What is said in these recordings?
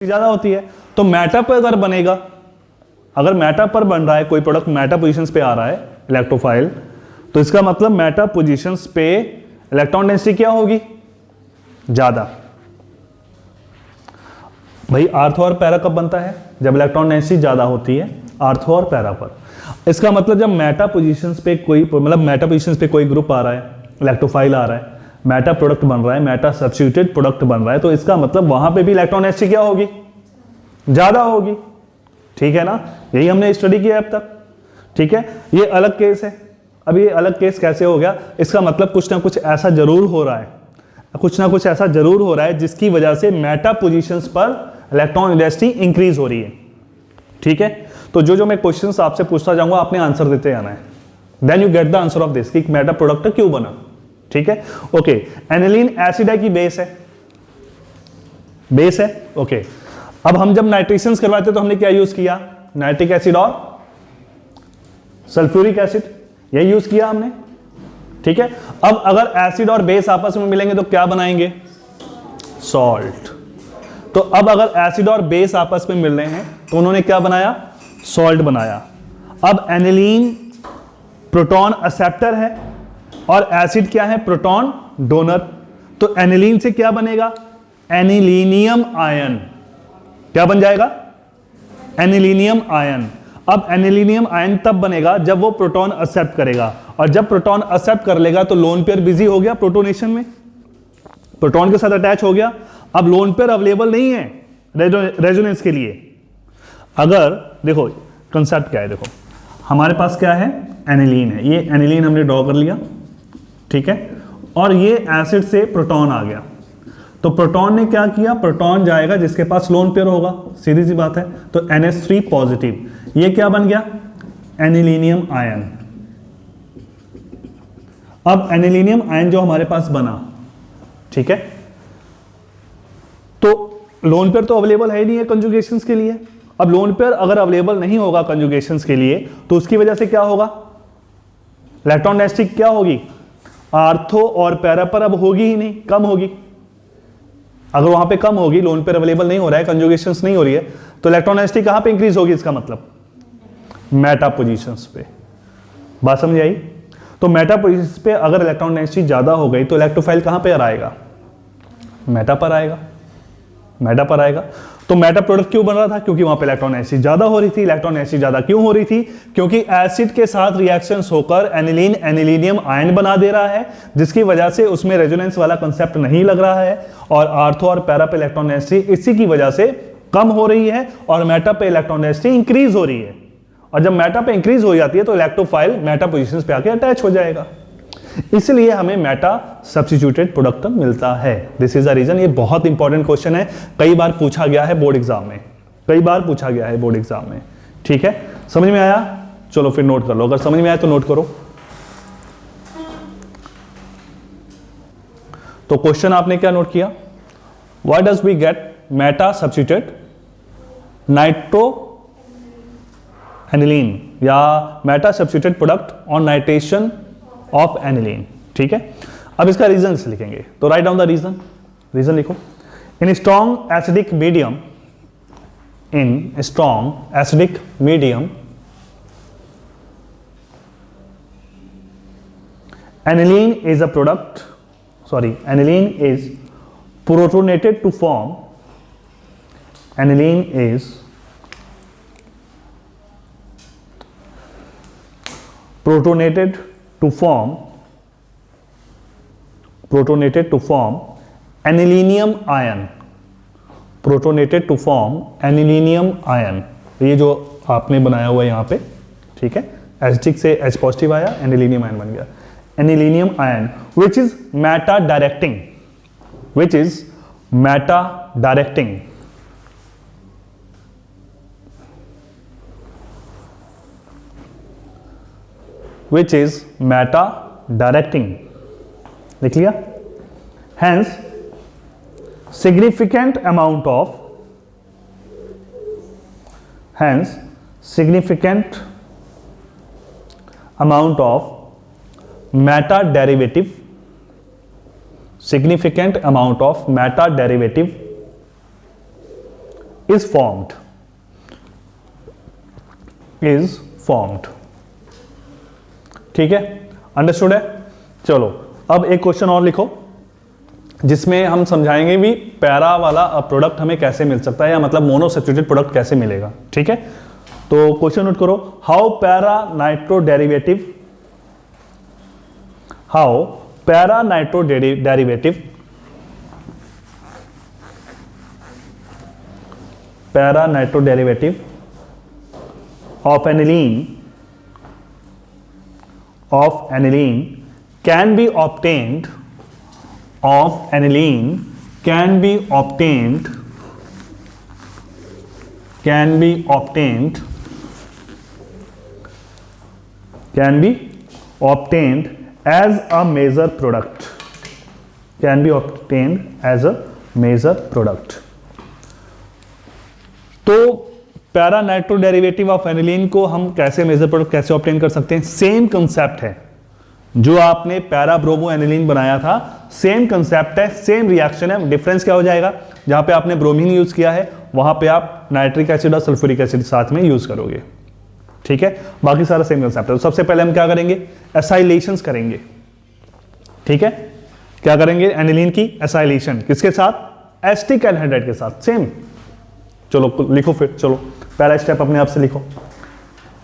ज्यादा होती है। तो मेटा पर अगर बनेगा, अगर मेटा पर बन रहा है कोई प्रोडक्ट, मेटा पोजीशंस पे आ रहा है इलेक्ट्रोफाइल, तो इसका मतलब मेटा पोजीशंस पे इलेक्ट्रॉन डेंसिटी क्या होगी? ज्यादा। भाई आर्थो और पैरा कब बनता है? जब इलेक्ट्रॉन डेंसिटी ज्यादा होती है आर्थो और पैरा पर। इसका मतलब जब मेटा पोजीशंस पे कोई, मतलब मेटा पोजीशंस पे कोई ग्रुप आ रहा है, इलेक्ट्रोफाइल आ रहा है, मेटा प्रोडक्ट बन रहा है, मेटा सब्स्टिट्यूटेड प्रोडक्ट बन रहा है, तो इसका मतलब वहां पे भी इलेक्ट्रॉन डेंसिटी क्या होगी? ज्यादा होगी। ठीक है ना, यही हमने स्टडी किया अब तक। ठीक है, ये अलग केस है। अब ये अलग केस कैसे हो गया? इसका मतलब कुछ ना कुछ ऐसा जरूर हो रहा है, कुछ ना कुछ ऐसा जरूर हो रहा है जिसकी वजह से मेटा पोजीशंस पर इलेक्ट्रॉन डेंसिटी इंक्रीज हो रही है। ठीक है, तो जो मैं क्वेश्चंस आपसे पूछता जाऊंगा आपने आंसर देते जाना है, then you get the answer of this कि मेटा प्रोडक्ट क्यों बना। ठीक है, ओके। एनिलीन एसिड है कि बेस है? बेस है, ओके। अब हम जब नाइट्रेशंस करवाते हैं तो हमने क्या यूज किया? नाइट्रिक एसिड और सल्फ्यूरिक एसिड, यही यूज किया हमने। ठीक है, अब अगर एसिड और बेस आपस में मिलेंगे तो क्या बनाएंगे? सॉल्ट। तो अब अगर एसिड और बेस आपस में मिल रहे हैं तो उन्होंने क्या बनाया? सॉल्ट बनाया। अब एनिलीन प्रोटॉन एक्सेप्टर है और एसिड क्या है? Proton donor. तो एनिलीन से क्या बनेगा? Anilinium ion. क्या बन जाएगा? Anilinium ion. अब एनिलीनियम आयन तब बनेगा जब वो प्रोटॉन एक्सेप्ट करेगा, और जब प्रोटॉन एक्सेप्ट कर लेगा तो लोन पेयर बिजी हो गया प्रोटोनेशन में, प्रोटॉन के साथ अटैच हो गया। अब लोन पेयर अवेलेबल नहीं है रेजोनेंस के लिए। अगर देखो कंसेप्ट क्या है, देखो हमारे पास क्या है? एनिलीन है, ये एनिलीन हमने ड्रॉ कर लिया। ठीक है, और ये एसिड से प्रोटॉन आ गया, तो प्रोटॉन ने क्या किया? प्रोटॉन जाएगा जिसके पास लोन पेयर होगा, सीधी सी बात है, तो NH3 पॉजिटिव। ये क्या बन गया? Anilinium ion. अब एनिलीनियम आयन जो हमारे पास बना, ठीक है, तो लोन पेयर तो अवेलेबल है ही नहीं है कंजुगेशंस के लिए। अब लोन पेयर अगर अवेलेबल नहीं होगा कंजुगेशंस के लिए तो उसकी वजह से क्या होगा? इलेक्ट्रॉन डेंसिटी क्या होगी? आर्थो और पैरा पर अब होगी ही नहीं, कम होगी। अगर वहां पे कम होगी, लोन पेयर अवेलेबल नहीं हो रहा है, कंजुगेशंस नहीं हो रही है, तो इलेक्ट्रॉन डेंसिटी कहां पे इंक्रीज होगी? इसका मतलब मेटा पोजीशंस पे। बात समझ आई? तो मेटा पोजीशंस पे अगर इलेक्ट्रॉन डेंसिटी ज्यादा हो गई तो इलेक्ट्रोफाइल कहां पे आएगा? मेटा पर आएगा, मेटा पर आएगा। तो मेटा प्रोडक्ट क्यों बन रहा था? क्योंकि वहां पे इलेक्ट्रॉन डेंसिटी ज्यादा हो रही थी। इलेक्ट्रॉन डेंसिटी ज्यादा क्यों हो रही थी? क्योंकि एसिड के साथ रिएक्शंस होकर एनिलीन एनिलीनियम आयन बना दे रहा है, जिसकी वजह से उसमें रेजोनेंस वाला कंसेप्ट नहीं लग रहा है, और आर्थो और पैरा पे इलेक्ट्रॉन डेंसिटी इसी की वजह से कम हो रही है और मेटा पे इलेक्ट्रॉन डेंसिटी इंक्रीज हो रही है। और जब मेटा पे इंक्रीज हो जाती है तो इलेक्ट्रोफाइल मेटा पोजीशंस पे आके अटैच हो जाएगा, इसलिए हमें मेटा सब्स्टिट्यूटेड प्रोडक्ट मिलता है। This is the reason. ये बहुत इंपॉर्टेंट क्वेश्चन है, कई बार पूछा गया है बोर्ड एग्जाम में, कई बार पूछा गया है बोर्ड एग्जाम में। ठीक है, समझ में आया? चलो फिर नोट कर लो, अगर समझ में आया तो नोट करो। तो क्वेश्चन आपने क्या नोट किया? Why does we get meta substituted nitro aniline या meta substituted product on nitration of aniline. ठीक है, अब इसका रीजन लिखेंगे, तो right down the reason. Reason लिखो। In strong acidic medium, in strong acidic medium aniline is a product, sorry, aniline is protonated to form, aniline is protonated to form anilinium ion, protonated to form anilinium ion। ये जो आपने बनाया हुआ है यहां पे, ठीक है, एसिडिक से H पॉजिटिव आया, एनिलीनियम आयन बन गया। Anilinium ion which is meta directing, which is meta directing, which is meta directing, लिख लिया। Hence significant amount of, hence significant amount of meta derivative, significant amount of meta derivative is formed, ठीक है, understood है। चलो अब एक question और लिखो जिसमें हम समझाएंगे भी पैरा वाला प्रोडक्ट हमें कैसे मिल सकता है, या मतलब मोनो सब्स्टिट्यूटेड प्रोडक्ट कैसे मिलेगा, ठीक है। तो क्वेश्चन नोट करो, how para nitro derivative, how para nitro derivative, para nitro derivative of aniline can be obtained, of aniline can be obtained as a major product, can be obtained as a major product। तो para nitro derivative of aniline को हम कैसे major product कैसे obtain कर सकते हैं? Same concept है जो आपने पैरा ब्रोमो एनिलीन बनाया था, सेम कंसेप्ट है, सेम रिएक्शन है। डिफरेंस क्या हो जाएगा, जहां पे आपने ब्रोमीन यूज किया है वहां पे आप नाइट्रिक एसिड और सल्फ्यूरिक एसिड साथ में यूज करोगे, ठीक है। बाकी सारा सेम कंसेप्ट है। तो सबसे पहले हम क्या करेंगे, एसाइलेशंस करेंगे, ठीक है। क्या करेंगे, एनिलीन की एसाइलेशन किसके साथ, एसिटिक एनहाइड्राइड के साथ, सेम। चलो लिखो फिर, चलो पहला स्टेप अपने आप से लिखो,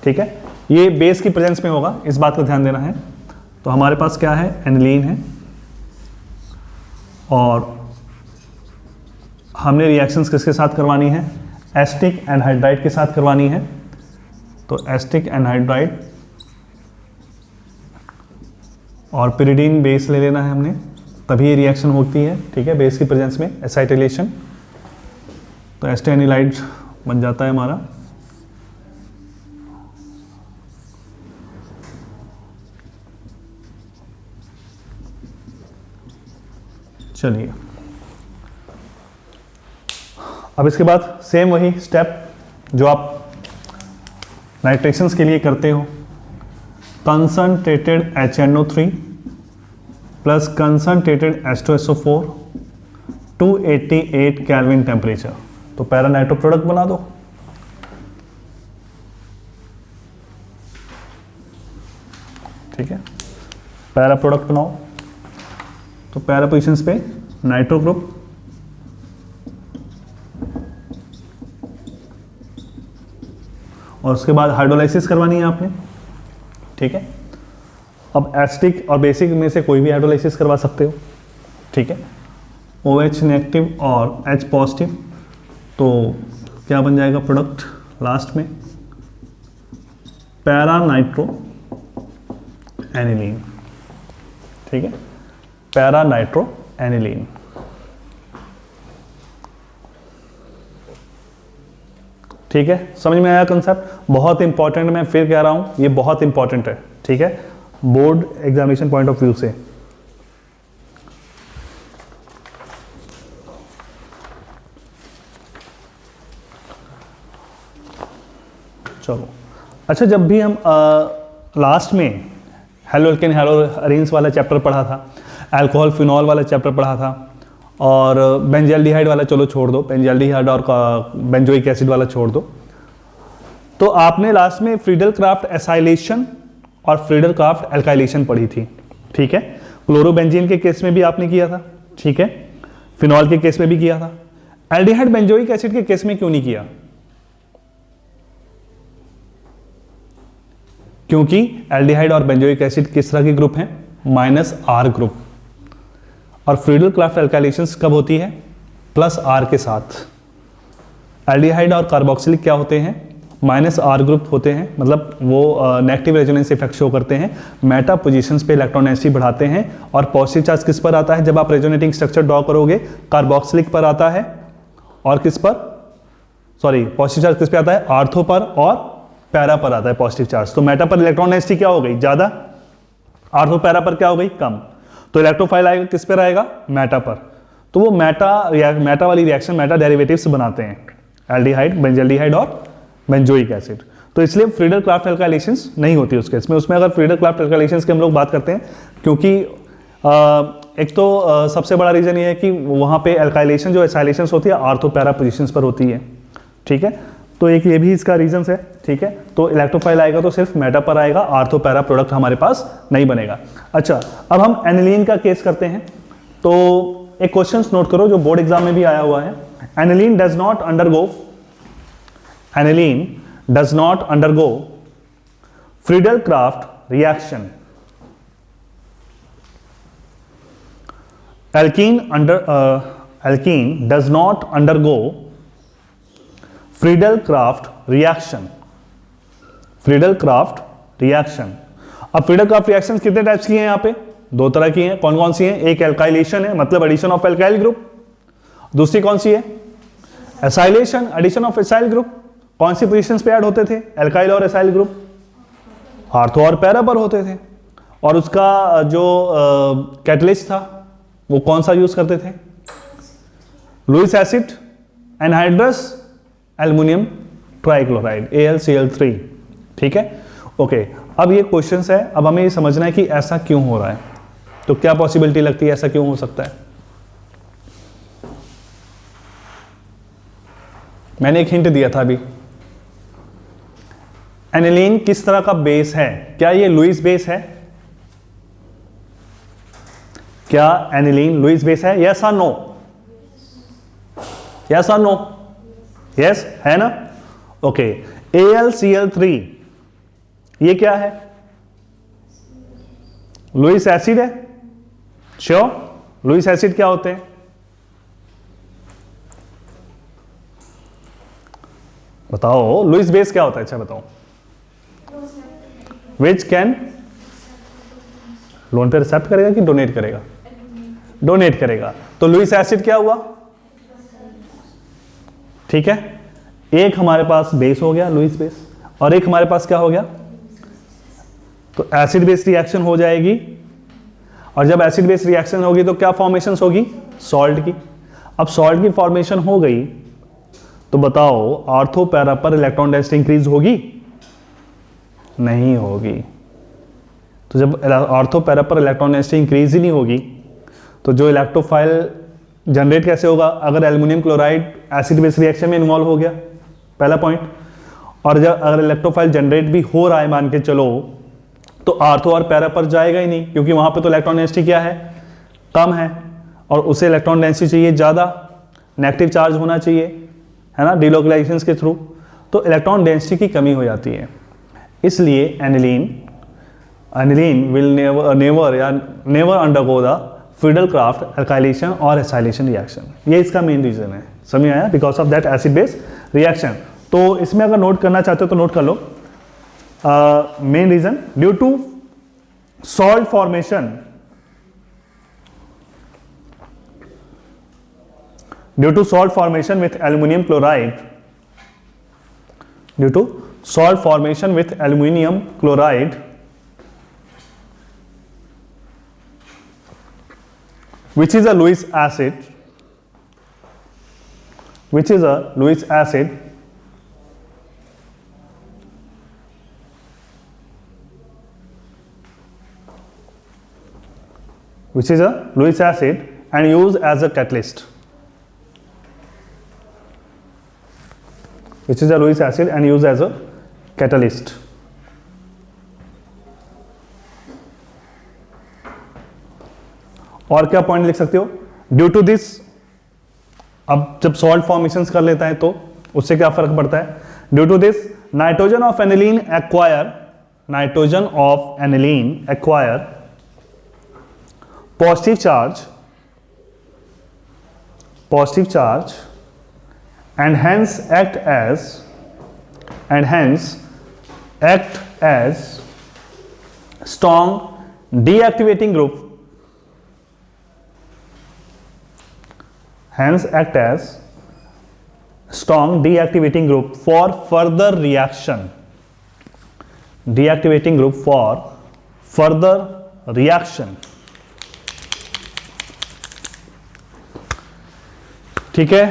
ठीक है। ये बेस की प्रेजेंस में होगा, इस बात का ध्यान देना है। तो हमारे पास क्या है, एनिलीन है और हमने रिएक्शंस किसके साथ करवानी है, एसिटिक एनहाइड्राइड के साथ करवानी है। तो एसिटिक एनहाइड्राइड और पिरिडीन बेस ले लेना है हमने, तभी ये रिएक्शन होती है, ठीक है, बेस की प्रेजेंस में एसाइटिलेशन। तो एस्टेनिलाइड बन जाता है हमारा। चलिए अब इसके बाद सेम वही स्टेप जो आप नाइट्रेशंस के लिए करते हो, concentrated HNO3 plus concentrated H2SO4 288 kelvin temperature. तो पैरा नाइट्रो प्रोडक्ट बना दो, ठीक है, पैरा प्रोडक्ट बनाओ। तो पैरा पोजिशंस पे नाइट्रो ग्रुप, और उसके बाद हाइड्रोलाइसिस करवानी है आपने, ठीक है। अब एसिटिक और बेसिक में से कोई भी हाइड्रोलाइसिस करवा सकते हो, ठीक है। OH नेगेटिव और H पॉजिटिव, तो क्या बन जाएगा प्रोडक्ट लास्ट में, पैरा नाइट्रो एनिलीन, ठीक है, पैरा नाइट्रो एनिलीन। ठीक है, समझ में आया कंसेप्ट? बहुत इंपॉर्टेंट, मैं फिर कह रहा हूं ये बहुत इंपॉर्टेंट है, ठीक है, board examination point of view से। चलो अच्छा, जब भी हम लास्ट में हेलोल्केन हेलोअरीन्स वाला चैप्टर पढ़ा था, अल्कोहल फिनॉल वाला चैप्टर पढ़ा था, और बेंजल्डिहाइड वाला चलो छोड़ दो, बेंजल्डिहाइड और बेंजोइक एसिड वाला छोड़ दो, तो आपने लास्ट में फ्रीडल-क्राफ्ट एसाइलेशन और फ्रीडल-क्राफ्ट एल्काइलेशन पढ़ी थी, ठीक है। क्लोरोबेंजीन के केस में भी आपने किया था, ठीक है, फिनॉल के केस में भी किया था। एल्डिहाइड बेंजोइक एसिड के केस में क्यों नहीं किया? क्योंकि एल्डिहाइड और बेंजोइक एसिड किस तरह के ग्रुप हैं, -R ग्रुप, और फ्रीडल-क्राफ्ट एल्काइलेशंस कब होती है, +R के साथ। एल्डिहाइड और कार्बोक्सिलिक क्या होते हैं, -R ग्रुप होते हैं, मतलब वो नेगेटिव रेजोनेंस इफेक्ट शो करते हैं, मेटा पोजीशंस पे इलेक्ट्रॉन डेंसिटी बढ़ाते हैं, और पॉजिटिव चार्ज किस पर आता है जब आप रेजोनेटिंग स्ट्रक्चर ड्रॉ करोगे, कार्बोक्सिलिक पर आता है, और किस पर, सॉरी, पॉजिटिव चार्ज किस पे आता है, आर्थो पर और पैरा पर आता है पॉजिटिव चार्ज। तो मेटा पर इलेक्ट्रॉन डेंसिटी क्या हो गई, ज्यादा, आर्थो पैरा पर क्या हो गई, कम। तो इलेक्ट्रोफाइल आएगा किस पर आएगा, मेटा पर। तो वो मेटा वाली रिएक्शन मेटा डेरिवेटिव्स बनाते हैं, एल्डिहाइड, बेंजल्डिहाइड और बेंजोइक एसिड। तो इसलिए फ्रीडल-क्राफ्ट एल्काइलेशंस नहीं होती उसके इसमें। उसमें अगर फ्रीडल-क्राफ्ट एल्काइलेशंस के हम लोग बात करते हैं, क्योंकि एक तो सबसे बड़ा रीजन ये है कि वहां पे एल्काइलेशन जो एसाइलेशंस होती है आर्थो पैरा पोजीशंस पर होती है, ठीक है, तो एक ये भी इसका रीजंस है। ठीक है, तो इलेक्ट्रोफाइल आएगा तो सिर्फ मेटा पर आएगा, आर्थो पैरा प्रोडक्ट हमारे पास नहीं बनेगा। अच्छा, अब हम एनिलीन का केस करते हैं। तो एक क्वेश्चन नोट करो जो बोर्ड एग्जाम में भी आया हुआ है। Aniline does not undergo Friedel-Crafts reaction. Alkene does not undergo Friedel-Crafts reaction. Friedel-Crafts reaction. अब Friedel-Crafts reactions कितने टाइप्स की हैं यहाँ पे? दो तरह की हैं। कौन कौन सी हैं? एक एल्काइलेशन है, मतलब एडिशन ऑफ एल्काइल ग्रुप। दूसरी कौन सी है? Acylation, addition of acyl group. कौन सी पोजीशंस पे ऐड होते थे एल्काइल और एसाइल ग्रुप? आर्थो और पैरा पर होते थे। और उसका जो कैटलिस्ट था वो कौन सा यूज करते थे? Lewis acid anhydrous aluminium trichloride AlCl3। ठीक है, ओके। अब ये क्वेश्चंस है, अब हमें ये समझना है कि ऐसा क्यों हो रहा है। तो क्या पॉसिबिलिटी लगती है ऐसा क्यों हो सकता है? मैंने एक हिंट दिया था अभी। एनिलीन किस तरह का बेस है? क्या ये लुईस बेस है? क्या एनिलीन लुईस बेस है? यस और नो? यस और नो? यस है ना? ओके। AlCl3 ये क्या है? लुईस एसिड है। श्योर? लुईस एसिड क्या होते हैं? बताओ, लुईस बेस क्या होता है? अच्छा बताओ। विच कैन लोन पे रिसेप्ट करेगा कि डोनेट करेगा? डोनेट करेगा। तो लुईस एसिड क्या हुआ? ठीक है, एक हमारे पास बेस हो गया लुईस बेस, और एक हमारे पास क्या हो गया? तो एसिड बेस रिएक्शन हो जाएगी। और जब एसिड बेस रिएक्शन होगी तो क्या फॉर्मेशन होगी? सॉल्ट की। अब सॉल्ट की फॉर्मेशन हो गई तो बताओ आर्थो पैरा पर इलेक्ट्रॉन डेंसिटी इंक्रीज होगी? नहीं होगी। तो जब आर्थो पैरा पर इलेक्ट्रॉन डेंसिटी इंक्रीज ही नहीं होगी तो जो इलेक्ट्रोफाइल जनरेट कैसे होगा? अगर aluminium chloride acid base reaction में इन्वॉल्व हो गया, पहला पॉइंट। और जब अगर इलेक्ट्रोफाइल जनरेट भी हो रहा है मान के चलो, तो आर्थो और पैरा पर जाएगा ही नहीं, क्योंकि वहां पे तो इलेक्ट्रॉन डेंसिटी क्या है? कम है, और उसे इलेक्ट्रॉन डेंसिटी चाहिए ज़्यादा, नेगेटिव चार्ज होना चाहिए, है ना, डिलोकलाइजेशन के थ्रू। तो इलेक्ट्रॉन डेंसिटी की कमी हो जाती है। इसलिए aniline will never undergo the Friedel-Crafts alkylation और एसाइलेशन रिएक्शन। ये इसका मेन रीजन है। समझ आया? Because of that acid base reaction. तो इसमें अगर नोट करना चाहते हो तो नोट कर लो। Main reason due to salt formation, due to salt formation with aluminum chloride, due to salt formation with aluminum chloride, which is a Lewis acid, which is a Lewis acid, which is a Lewis acid and used as a catalyst, which is a Lewis acid and used as a catalyst. और क्या point लिख सकते हो? Due to this, अब जब salt formations कर लेता है तो उससे क्या फर्क पड़ता है? Due to this nitrogen of aniline acquire positive charge and hence act as strong deactivating group, hence act as strong deactivating group for further reaction, deactivating group for further reaction. ठीक है,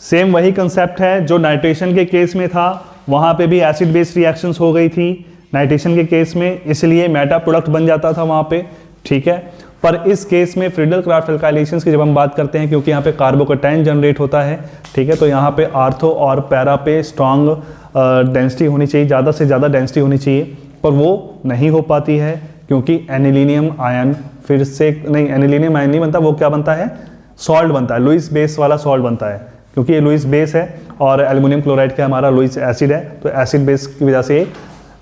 सेम वही concept है जो nitration के case में था, वहां पे भी एसिड बेस रिएक्शंस हो गई थी नाइट्रेशन के केस में, इसलिए मेटा प्रोडक्ट बन जाता था वहां पे। ठीक है, पर इस केस में फ्रीडल क्राफ्ट एल्काइलेशंस की जब हम बात करते हैं, क्योंकि यहाँ पे कार्बोकैटायन जनरेट होता है, ठीक है, तो यहाँ पे आर्थो और पैरा पे स्ट्रॉन्ग डेंसिटी होनी चाहिए, ज़्यादा से ज़्यादा डेंसिटी होनी चाहिए, पर वो नहीं हो पाती है क्योंकि एनिलीनियम आयन फिर से नहीं, एनिलीनियम आयन नहीं बनता, वो क्या बनता है, सॉल्ट बनता है, लुईस बेस वाला सॉल्ट बनता है, क्योंकि ये लुईस बेस है और एल्युमिनियम क्लोराइड का हमारा लुईस एसिड है, तो एसिड बेस की वजह से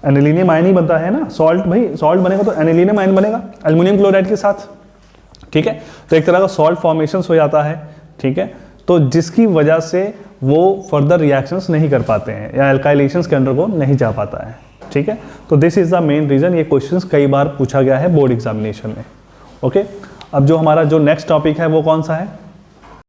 एनिलीनियम आयन ही बनता है ना, सॉल्ट, भाई सॉल्ट बनेगा तो एनिलीनियम आयन बनेगा एल्युमिनियम क्लोराइड के साथ, ठीक है, तो एक तरह का सॉल्ट फॉर्मेशन हो जाता है, ठीक है, तो जिसकी वजह से वो फर्दर रिएक्शंस नहीं कर पाते हैं या एल्काइलेशंस के अंडर को नहीं जा पाता है, ठीक है, तो this is the main reason. ये क्वेश्चंस कई बार पूछा गया है बोर्ड एग्जामिनेशन में। ओके, अब जो हमारा जो नेक्स्ट टॉपिक है वो कौन सा है,